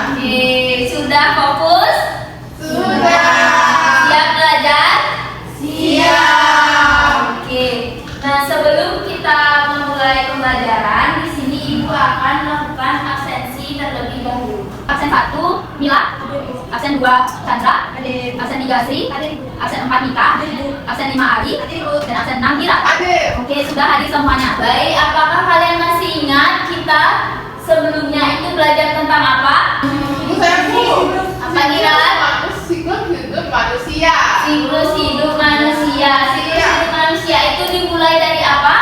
Oke, sudah fokus? Sudah. Siap belajar? Siap. Oke. Nah, sebelum kita memulai pembelajaran, di sini Ibu akan melakukan absensi terlebih dahulu. Absen 1, Mila. Absen 2, Chandra. Absen 3, Sri. Absen 4, Mika. Absen 5, Ari. Dan absen 6, Ira. Oke, sudah hadir semuanya. Baik, apakah kalian masih ingat kita sebelumnya itu belajar tentang apa? Apa Ira? Siklus hidup manusia. Siklus hidup manusia. Siklus hidup manusia itu dimulai dari apa?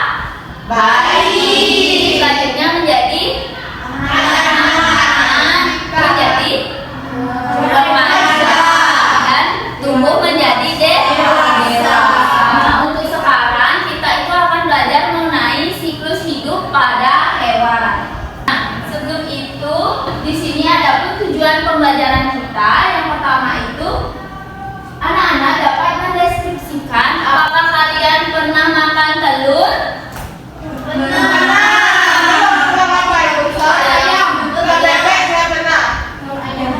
Bayi. Selanjutnya menjadi anak, menjadi remaja, dan tumbuh menjadi dewasa. Nah, untuk sekarang kita itu akan belajar mengenai siklus hidup pada hewan. Nah, sebelum itu di sini ada tujuan pembelajaran kita. Yang pertama itu anak-anak dapat mendeskripsikan apakah kalian pernah makan telur?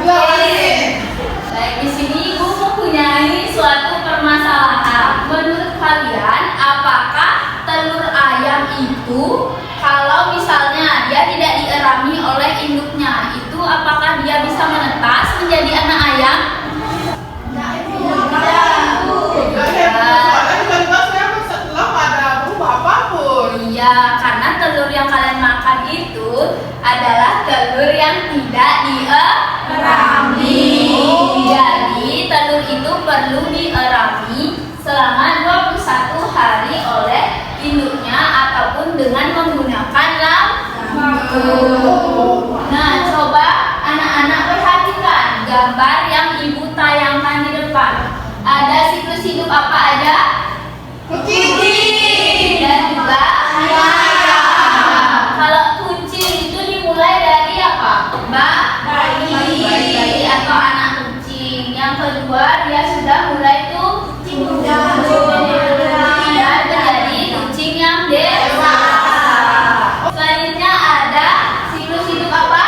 Baik, di sini Ibu mempunyai suatu permasalahan. Menurut kalian, apakah telur ayam itu kalau misalnya dia tidak dierami oleh induknya, itu apakah dia bisa menetas menjadi anak ayam? Iya, karena telur yang kalian makan itu adalah telur yang tidak dierami. Jadi telur itu perlu dierami selama 21 hari oleh induknya ataupun dengan menggunakan lampu. Nah, coba anak-anak perhatikan gambar yang Ibu tayangkan di depan. Ada siklus hidup apa aja? Kucing dan juga ayam. Kalau kucing itu dimulai dari apa? Bayi atau anak kucing. Yang kedua dia sudah mulai tuh dia menjadi kucing yang dewasa. Selanjutnya ada siklus hidup apa?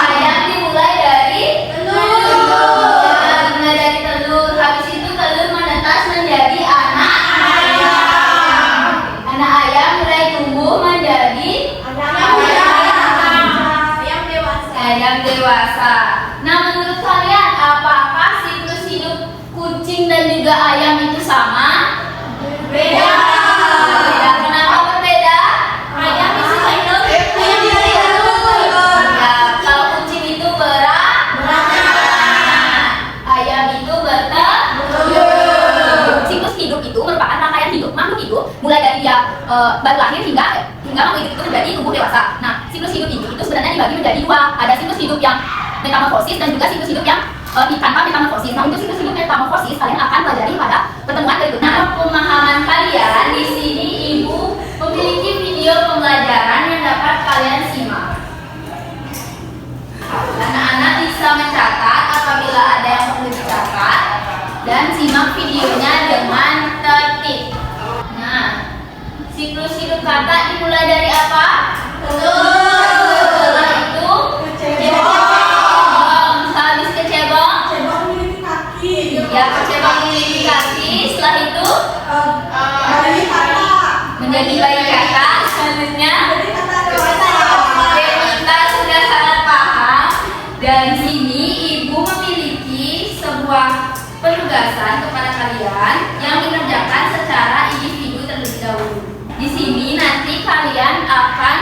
Ayam dimulai dari telur. Habis itu telur menetas menjadi anak ayam. Anak ayam mulai tumbuh menjadi ayam dewasa. Nah, menurut kalian apakah siklus hidup kucing dan juga ayam itu sama? Beda. Kenapa berbeda? Ayam itu hidup. Ya, kalau kucing itu beranak, ayam itu bertelur. Siklus hidup itu merupakan rangkaian hidup makhluk hidup mulai dari dia baru lahir hingga makhluk hidup itu menjadi tumbuh dewasa. Nah, siklus hidup itu sebenarnya dibagi menjadi dua. Ada siklus hidup yang metamorfosis dan juga siklus hidup yang tanpa metamorfosis. Nah, untuk siklus hidup metamorfosis kalian akan pelajari pada pertemuan berikutnya. Pemahaman kalian di sini Ibu memiliki video pembelajaran yang dapat kalian simak. Anak-anak bisa mencatat apabila ada yang perlu dicatat dan simak videonya dengan tertib. Nah, siklus hidup kakak dimulai dari apa? Setelah itu kecebong. Habis kecebong, ya kecebong memiliki kaki. Setelah itu menjadi bayi kakak. Selanjutnya kita sudah sangat paham. Dan sini Ibu memiliki sebuah penugasan kepada kalian yang dikerjakan secara individu terlebih dahulu. Di sini nanti kalian akan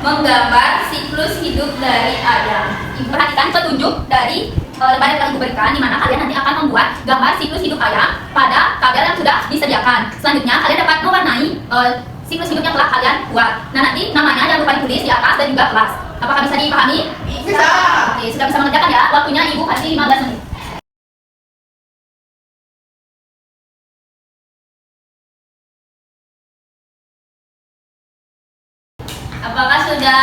menggambar siklus hidup dari ayam. Ibu perhatikan petunjuk dari lembar yang telah Ibu berikan, di mana kalian nanti akan membuat gambar siklus hidup ayam pada tabel yang sudah disediakan. Selanjutnya kalian dapat mewarnai siklus hidup yang telah kalian buat. Nah, nanti namanya jangan lupa ditulis di atas dan juga kelas. Apakah bisa dipahami? Bisa. Oke, sudah bisa mengerjakan ya. Waktunya Ibu kasih 15 menit. Apakah sudah?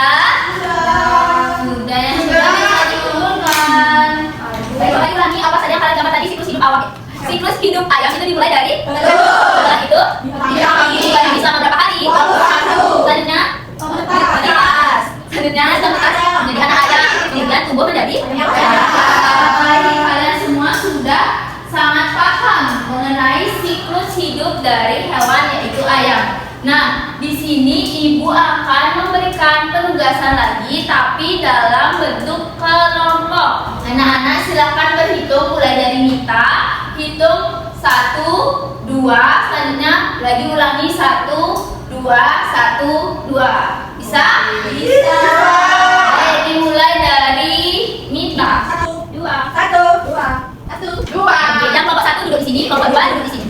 Sudah, yang sudah bisa dikumpulkan. Baik, coba ulangi apa saja yang kalian gambar tadi siklus hidup awal. Siklus hidup ayam itu dimulai dari setelah itu dipanjang selama berapa hari? Selanjutnya menetas. Selanjutnya hidup dari hewan yaitu ayam. Nah, di sini ibu akan memberikan penugasan lagi tapi dalam bentuk kelompok. Anak-anak silakan berhitung mulai dari Mita. Hitung 1, 2, selanjutnya lagi ulangi 1, 2, 1, 2. Bisa? Bisa. Oke, dimulai dari Mita. 1, 2, 1, 2. 1, 2. Oke, yang kelompok 1 duduk di sini, kelompok 2 duduk di sini.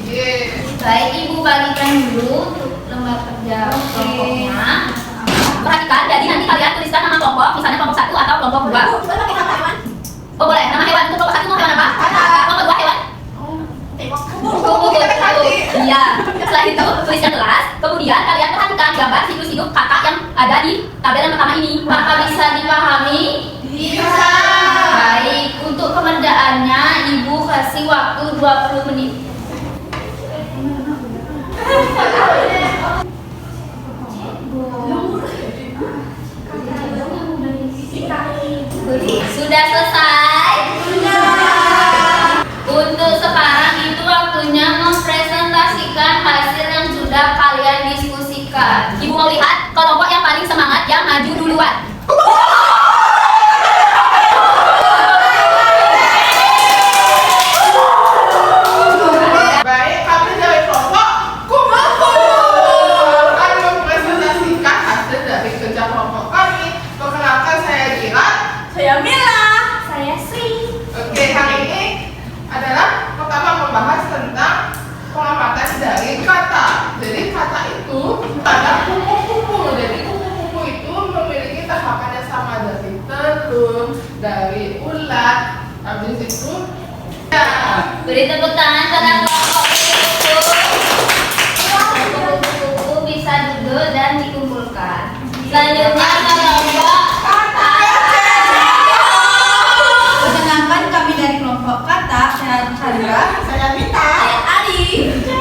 Baik, ibu bagikan dulu untuk lembar kerja kelompoknya. Perhatikan, jadi nanti kalian tuliskan nama kelompok, misalnya kelompok 1 atau kelompok 2. Oh boleh, nama hewan untuk kelompok 1 mau hewan apa? Kelompok 2 hewan? Kupu-kupu. Iya. Setelah itu tuliskan kelas, kemudian kalian perhatikan gambar siklus hidup kakak yang ada di tabel yang pertama ini. Apakah bisa dipahami? Bisa. Baik, untuk pengerjaannya ibu kasih waktu 20 menit. Sudah selesai? Sudah. Untuk sekarang itu waktunya mempresentasikan hasil yang sudah kalian diskusikan. Ibu mau lihat kelompok yang paling semangat yang maju duluan. Baik, kami dari kelompok Kupu-kupu akan mempresentasikan hasil dari kerja kelompok kami. Perkenalkan, saya Gilang. Saya Mila. Saya Sri. Oke, hari ini adalah pertama membahas tentang pengamatan dari kata. Jadi kata itu ada kupu-kupu. Jadi kupu-kupu itu memiliki tahapan yang sama dari telur, dari ulat. Habis itu ya. Beri tepuk tangan pada kelompok kupu-kupu. Kupu-kupu bisa duduk dan dikumpulkan. Selanjutnya kelompok kata. Perkenalkan kami dari kelompok kata. Saya Chandra. Saya Mita. Saya Adi.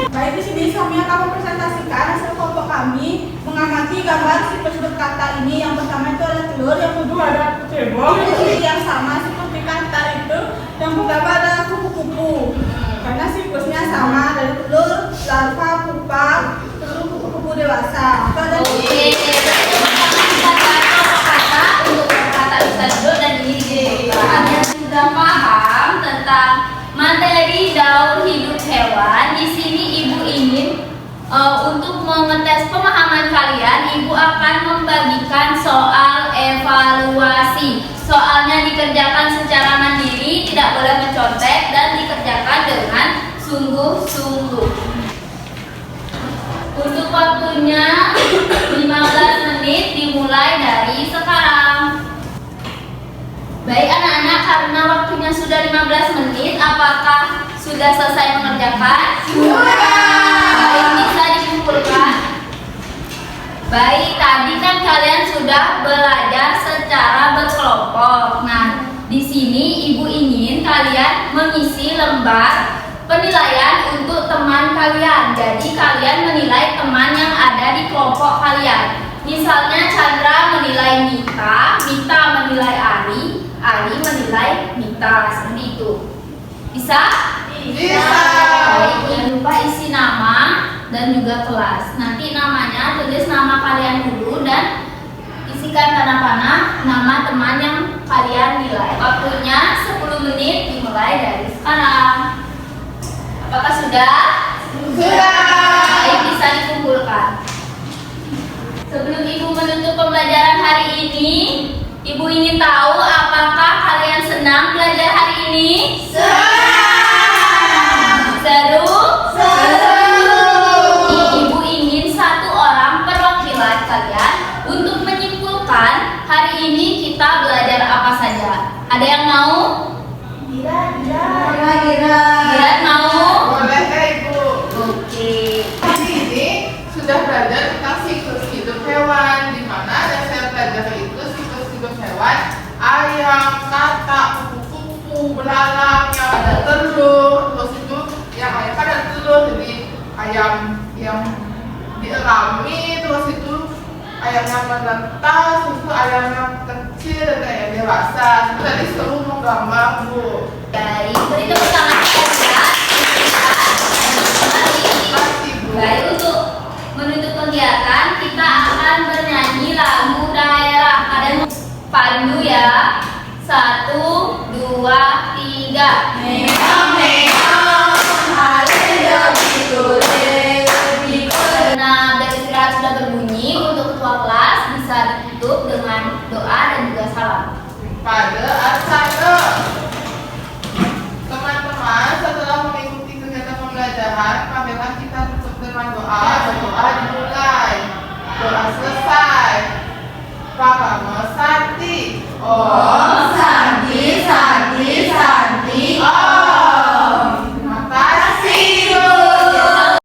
Baik, di sini kami akan mempresentasikan hasil kelompok kami mengamati gambar siklus hidup kata ini. Yang pertama itu ada telur, yang kedua ada cebong, yang sama seperti kata itu. Yang pertama ada kupu-kupu. Karena siklusnya sama dari telur, larva, pupa, telur kupu-kupu dewasa. Itu ada Oke, tepuk tangan pada kelompok kata untuk kata bisa duduk dan ini dikumpulkan. Yang sudah paham tentang materi daur hidup hewan, di sini ibu ingin untuk mengetes pemahaman kalian, ibu akan membagikan soal evaluasi. Soalnya dikerjakan secara mandiri, tidak boleh mencontek dan dikerjakan dengan sungguh-sungguh. Untuk waktunya 15 menit dimulai dari sekarang. Baik anak-anak, karena waktunya sudah 15 menit, apakah sudah selesai mengerjakan? Baik, bisa dikumpulkan. Baik, tadi kan kalian sudah belajar secara berkelompok. Nah, di sini ibu ingin kalian mengisi lembar penilaian untuk teman kalian. Jadi kalian menilai teman yang ada di kelompok kalian. Misalnya Chandra menilai Mita, Mita menilai Ari, Ari menilai Mita, seperti itu. Bisa? Bisa. Baik, jangan lupa isi nama dan juga kelas. Nanti namanya tulis nama kalian dulu dan isikan tanda panah nama teman yang kalian nilai. Waktunya 10 menit dimulai dari sekarang. Apakah sudah? Sudah. Baik, bisa dikumpulkan. Sebelum ibu menutup pembelajaran hari ini, ibu ingin tahu apakah kalian senang belajar hari ini? Seru? Ibu ingin satu orang perwakilan kalian untuk menyimpulkan hari ini kita belajar apa saja. Ada yang mau? Gira mau? Boleh deh, Ibu. Oke. Hari ini sudah belajar tentang siklus hidup hewan, di mana yang saya belajar itu siklus hidup hewan ayam, katak, kupu-kupu, belalang, yang ada telur, terus itu yang ayam kan ada telur, jadi ayam yang dierami, terus itu ayam yang menetas, terus itu ayam yang kecil dan ayam dewasa. Itu tadi seru menggambar, Bu. Baik, beri tepuk tangan ya. Kembali. Pandu ya. 1, 2, 3. Nah, bel istirahat sudah berbunyi. Untuk ketua kelas bisa ditutup dengan doa dan juga salam. Pada Arsana. Teman-teman, setelah mengikuti kegiatan pembelajaran, marilah kita tutup dengan doa. Doa dimulai. Doa selesai. Para mesati. Oh.